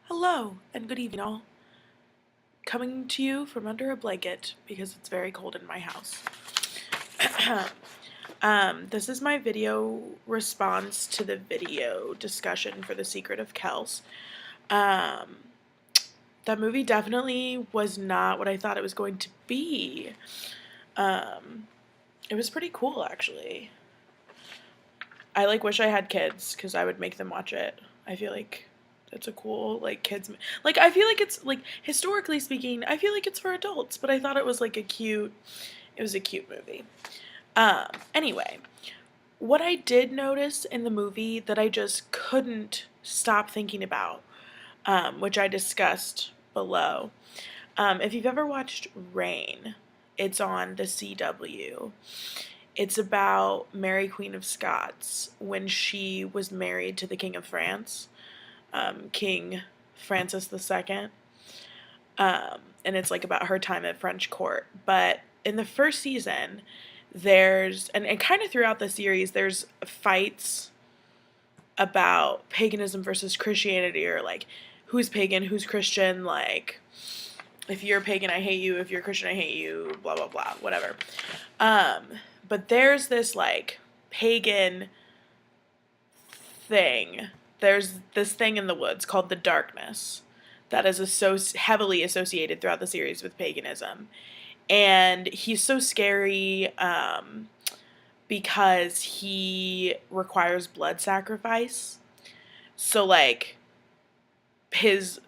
Hello and good evening, all. Coming to you from under a blanket because it's very cold in my house. This is my video response to the video discussion for The Secret of Kells. Um, that movie definitely was not what I thought it was going to be. It was pretty cool, actually. I wish I had kids because I would make them watch it. I feel like it's a cool kids I feel like it's historically speaking, I feel like it's for adults, but I thought it was it was a cute movie. Anyway, what I did notice in the movie that I just couldn't stop thinking about, which I discussed below. If you've ever watched Reign, it's on the CW. It's about Mary Queen of Scots when she was married to the King of France, King Francis II. And it's about her time at French court. But in the first season, and kind of throughout the series, there's fights about paganism versus Christianity, or who's pagan, who's Christian, if you're pagan, I hate you, if you're Christian, I hate you, blah, blah, blah, whatever. But there's this pagan thing. There's this thing in the woods called the darkness that is heavily associated throughout the series with paganism. And he's so scary because he requires blood sacrifice. So his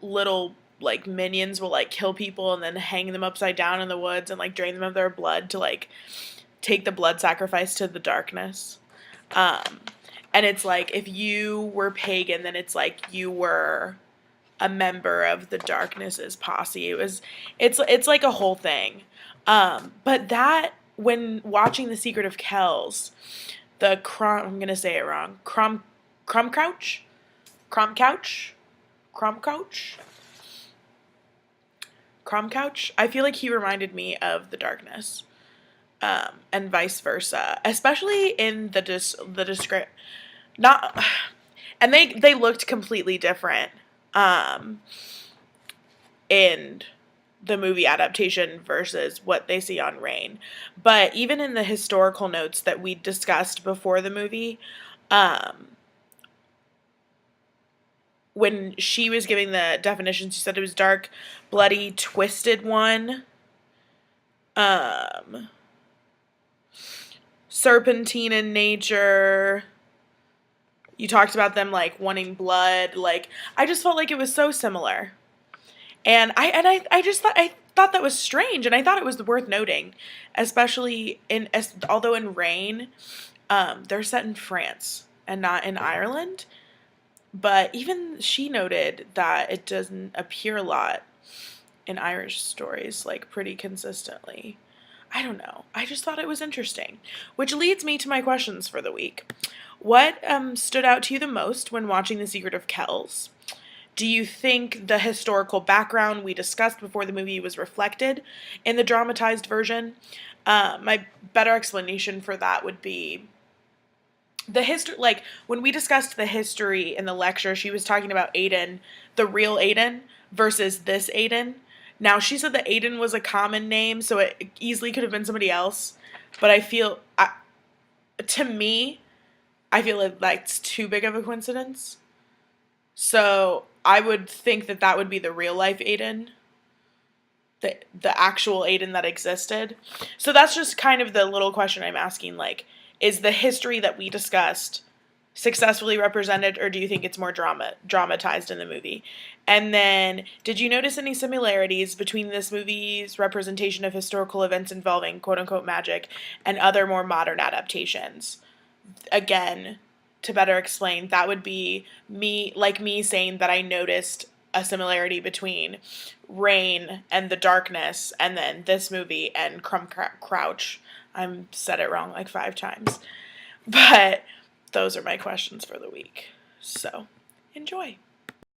little minions will kill people and then hang them upside down in the woods and drain them of their blood to take the blood sacrifice to the darkness. And it's if you were pagan, then it's you were a member of the darkness's posse. It's like a whole thing. But that, when watching The Secret of Kells, I'm gonna say it wrong. Crumcouch? Crumcouch? I feel like he reminded me of the darkness. And vice versa, especially in the descript. Not, and they looked completely different in the movie adaptation versus what they see on Reign. But even in the historical notes that we discussed before the movie, when she was giving the definitions, she said it was dark, bloody, twisted one. Serpentine in nature. You talked about them wanting blood. I just felt like it was so similar. And I thought that was strange, and I thought it was worth noting, especially although in Reign, they're set in France and not in Ireland. But even she noted that it doesn't appear a lot in Irish stories, pretty consistently. I don't know. I just thought it was interesting. Which leads me to my questions for the week. What stood out to you the most when watching The Secret of Kells? Do you think the historical background we discussed before the movie was reflected in the dramatized version? My better explanation for that would be the history. When we discussed the history in the lecture, she was talking about Aiden, the real Aiden, versus this Aiden. Now, she said that Aiden was a common name, so it easily could have been somebody else. But to me, I feel like that's too big of a coincidence. So I would think that would be the real life Aiden, the actual Aiden that existed. So that's just kind of the little question I'm asking. Is the history that we discussed successfully represented, or do you think it's more dramatized in the movie? And then, did you notice any similarities between this movie's representation of historical events involving quote-unquote magic and other more modern adaptations? Again, to better explain, that would be me saying that I noticed a similarity between Reign and the darkness, and then this movie and Crouch. I said it wrong 5 times. But those are my questions for the week. So, enjoy.